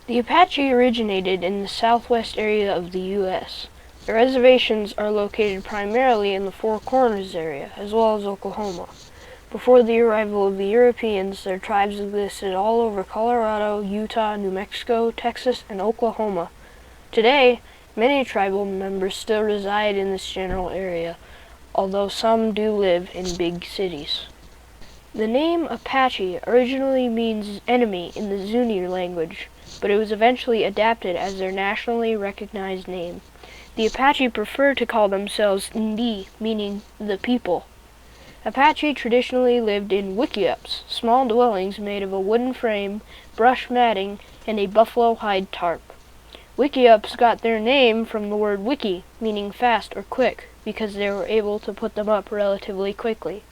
The Apache originated in the southwest area of the U.S. The reservations are located primarily in the Four Corners area, as well as Oklahoma. Before the arrival of the Europeans, their tribes existed all over Colorado, Utah, New Mexico, Texas, and Oklahoma. Today, many tribal members still reside in this general area, although some do live in big cities. The name Apache originally means enemy in the Zuni language, but it was eventually adapted as their nationally recognized name. The Apache prefer to call themselves Ndi, meaning the people. Apache traditionally lived in wickiups, small dwellings made of a wooden frame, brush matting, and a buffalo hide tarp. Wickiups got their name from the word wiki, meaning fast or quick, because they were able to put them up relatively quickly.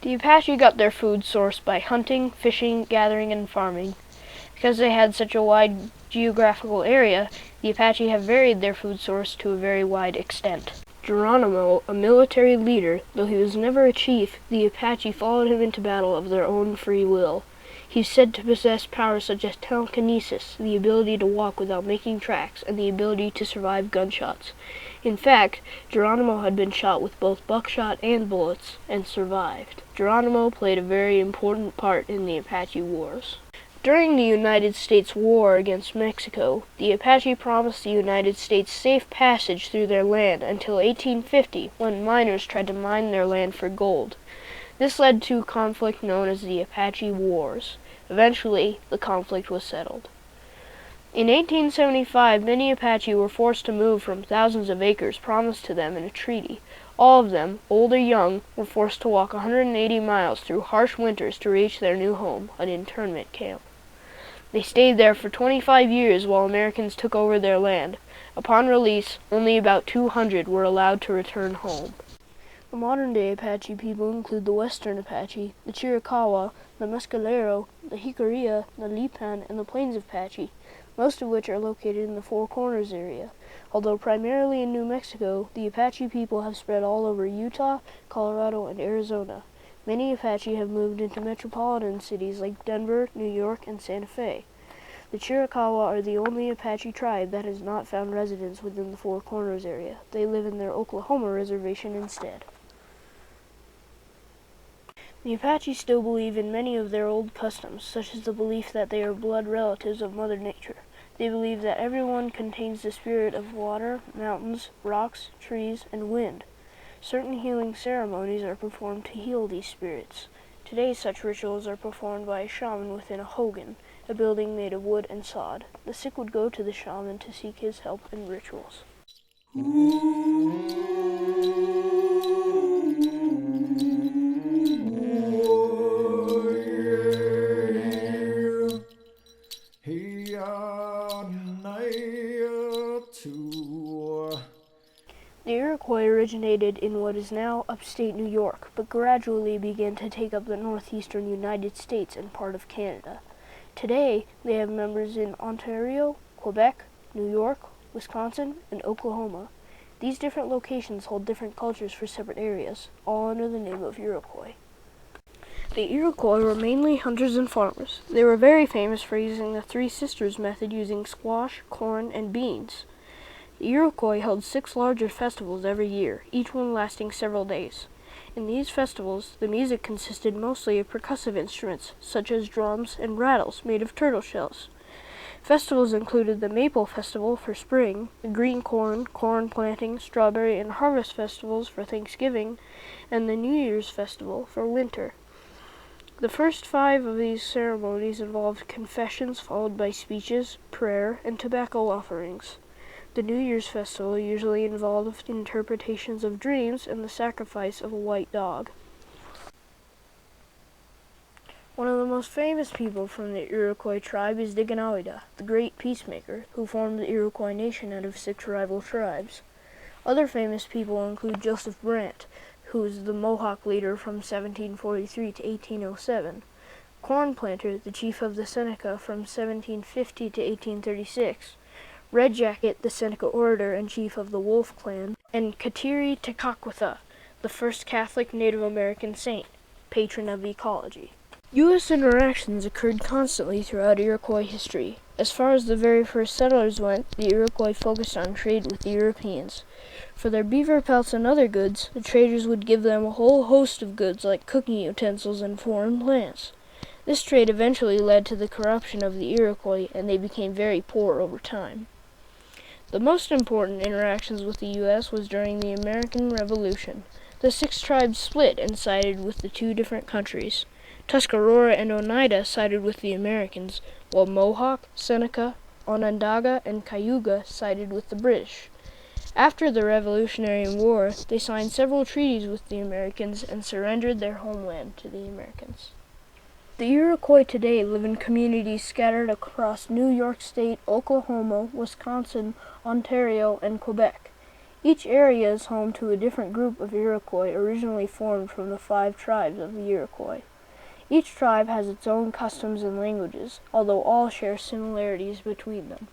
The Apache got their food sourced by hunting, fishing, gathering, and farming. Because they had such a wide geographical area, the Apache have varied their food source to a very wide extent. Geronimo, a military leader, though he was never a chief, the Apache followed him into battle of their own free will. He's said to possess powers such as telekinesis, the ability to walk without making tracks, and the ability to survive gunshots. In fact, Geronimo had been shot with both buckshot and bullets, and survived. Geronimo played a very important part in the Apache Wars. During the United States war against Mexico, the Apache promised the United States safe passage through their land until 1850, when miners tried to mine their land for gold. This led to a conflict known as the Apache Wars. Eventually, the conflict was settled. In 1875, many Apache were forced to move from thousands of acres promised to them in a treaty. All of them, old or young, were forced to walk 180 miles through harsh winters to reach their new home, an internment camp. They stayed there for 25 years while Americans took over their land. Upon release, only about 200 were allowed to return home. The modern-day Apache people include the Western Apache, the Chiricahua, the Mescalero, the Jicarilla, the Lipan, and the Plains Apache, most of which are located in the Four Corners area. Although primarily in New Mexico, the Apache people have spread all over Utah, Colorado, and Arizona. Many Apache have moved into metropolitan cities like Denver, New York, and Santa Fe. The Chiricahua are the only Apache tribe that has not found residence within the Four Corners area. They live in their Oklahoma reservation instead. The Apache still believe in many of their old customs, such as the belief that they are blood relatives of Mother Nature. They believe that everyone contains the spirit of water, mountains, rocks, trees, and wind. Certain healing ceremonies are performed to heal these spirits. Today, such rituals are performed by a shaman within a hogan, a building made of wood and sod. The sick would go to the shaman to seek his help in rituals. The Iroquois originated in what is now upstate New York, but gradually began to take up the northeastern United States and part of Canada. Today, they have members in Ontario, Quebec, New York, Wisconsin, and Oklahoma. These different locations hold different cultures for separate areas, all under the name of Iroquois. The Iroquois were mainly hunters and farmers. They were very famous for using the Three Sisters method using squash, corn, and beans. The Iroquois held 6 larger festivals every year, each one lasting several days. In these festivals, the music consisted mostly of percussive instruments, such as drums and rattles made of turtle shells. Festivals included the Maple Festival for spring, the Green Corn, corn planting, strawberry, and harvest festivals for Thanksgiving, and the New Year's Festival for winter. The first 5 of these ceremonies involved confessions followed by speeches, prayer, and tobacco offerings. The New Year's festival usually involved interpretations of dreams and the sacrifice of a white dog. One of the most famous people from the Iroquois tribe is Diganawida, the Great Peacemaker, who formed the Iroquois nation out of 6 rival tribes. Other famous people include Joseph Brant, who was the Mohawk leader from 1743 to 1807, Corn Planter, the chief of the Seneca from 1750 to 1836, Red Jacket, the Seneca orator and chief of the Wolf Clan, and Kateri Tekakwitha, the first Catholic Native American saint, patron of ecology. U.S. interactions occurred constantly throughout Iroquois history. As far as the very first settlers went, the Iroquois focused on trade with the Europeans. For their beaver pelts and other goods, the traders would give them a whole host of goods like cooking utensils and foreign plants. This trade eventually led to the corruption of the Iroquois, and they became very poor over time. The most important interactions with the U.S. was during the American Revolution. The 6 tribes split and sided with the 2 different countries. Tuscarora and Oneida sided with the Americans, while Mohawk, Seneca, Onondaga, and Cayuga sided with the British. After the Revolutionary War, they signed several treaties with the Americans and surrendered their homeland to the Americans. The Iroquois today live in communities scattered across New York State, Oklahoma, Wisconsin, Ontario, and Quebec. Each area is home to a different group of Iroquois originally formed from the 5 tribes of the Iroquois. Each tribe has its own customs and languages, although all share similarities between them.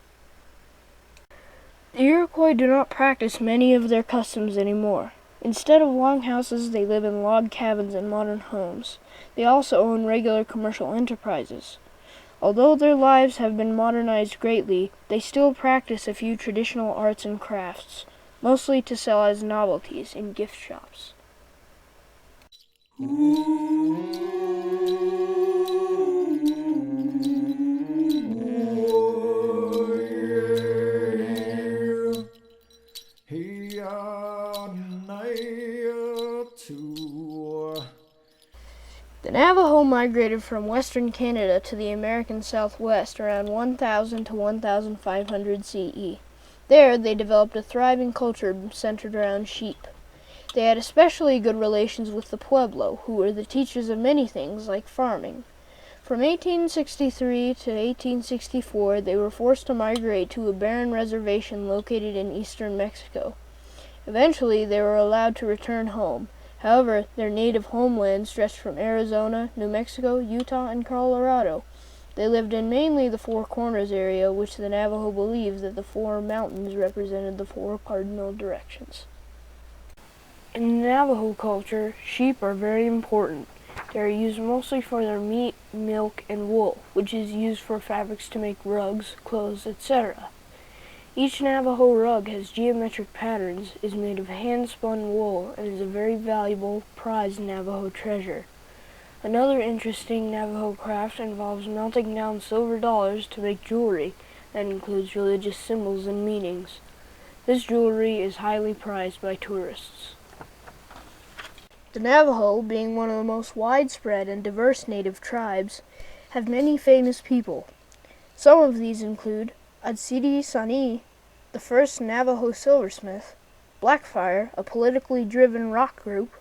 The Iroquois do not practice many of their customs anymore. Instead of longhouses, they live in log cabins and modern homes. They also own regular commercial enterprises. Although their lives have been modernized greatly, they still practice a few traditional arts and crafts, mostly to sell as novelties in gift shops. The Navajo migrated from western Canada to the American Southwest around 1000 to 1500 CE. There, they developed a thriving culture centered around sheep. They had especially good relations with the Pueblo, who were the teachers of many things like farming. From 1863 to 1864, they were forced to migrate to a barren reservation located in eastern Mexico. Eventually, they were allowed to return home. However, their native homeland stretched from Arizona, New Mexico, Utah, and Colorado. They lived in mainly the Four Corners area, which the Navajo believed that the 4 mountains represented the 4 cardinal directions. In Navajo culture, sheep are very important. They are used mostly for their meat, milk, and wool, which is used for fabrics to make rugs, clothes, etc. Each Navajo rug has geometric patterns, is made of hand-spun wool, and is a very valuable, prized Navajo treasure. Another interesting Navajo craft involves melting down silver dollars to make jewelry that includes religious symbols and meanings. This jewelry is highly prized by tourists. The Navajo, being one of the most widespread and diverse native tribes, have many famous people. Some of these include Adsidi Sani, the first Navajo silversmith, Blackfire, a politically driven rock group,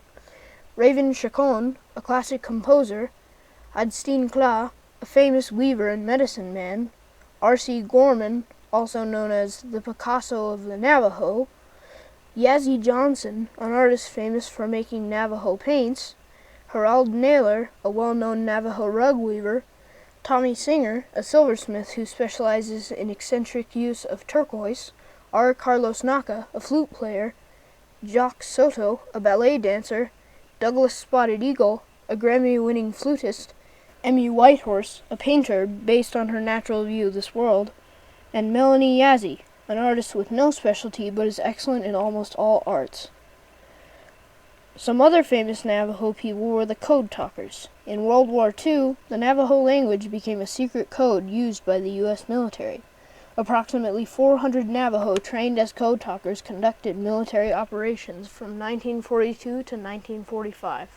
Raven Chacon, a classic composer, Adsteen Kla, a famous weaver and medicine man, R.C. Gorman, also known as the Picasso of the Navajo, Yazzie Johnson, an artist famous for making Navajo paints, Harald Naylor, a well-known Navajo rug weaver, Tommy Singer, a silversmith who specializes in eccentric use of turquoise, R. Carlos Naka, a flute player, Jacques Soto, a ballet dancer, Douglas Spotted Eagle, a Grammy-winning flutist, Emmy Whitehorse, a painter based on her natural view of this world, and Melanie Yazzie, an artist with no specialty but is excellent in almost all arts. Some other famous Navajo people were the Code Talkers. In World War II, the Navajo language became a secret code used by the U.S. military. Approximately 400 Navajo trained as code talkers conducted military operations from 1942 to 1945.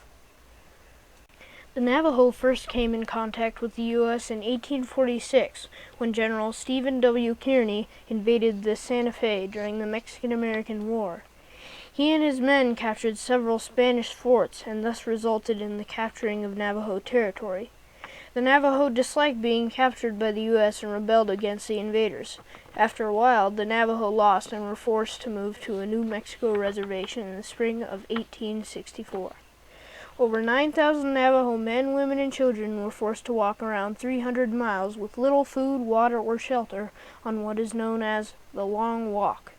The Navajo first came in contact with the U.S. in 1846 when General Stephen W. Kearny invaded the Santa Fe during the Mexican-American War. He and his men captured several Spanish forts and thus resulted in the capturing of Navajo territory. The Navajo disliked being captured by the U.S. and rebelled against the invaders. After a while, the Navajo lost and were forced to move to a New Mexico reservation in the spring of 1864. Over 9,000 Navajo men, women, and children were forced to walk around 300 miles with little food, water, or shelter on what is known as the Long Walk.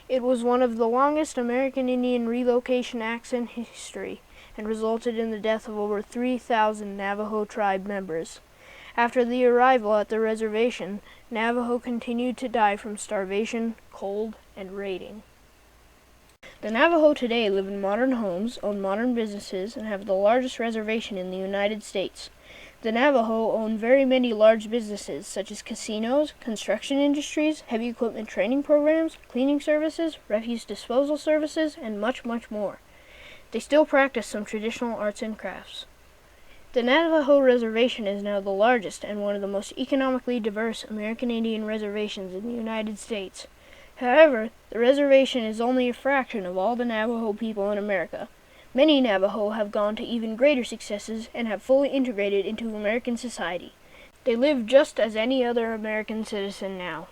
It was one of the longest American Indian relocation acts in history and resulted in the death of over 3,000 Navajo tribe members. After the arrival at the reservation, Navajo continued to die from starvation, cold, and raiding. The Navajo today live in modern homes, own modern businesses, and have the largest reservation in the United States. The Navajo own very many large businesses, such as casinos, construction industries, heavy equipment training programs, cleaning services, refuse disposal services, and much, much more. They still practice some traditional arts and crafts. The Navajo Reservation is now the largest and one of the most economically diverse American Indian reservations in the United States. However, the reservation is only a fraction of all the Navajo people in America. Many Navajo have gone to even greater successes and have fully integrated into American society. They live just as any other American citizen now.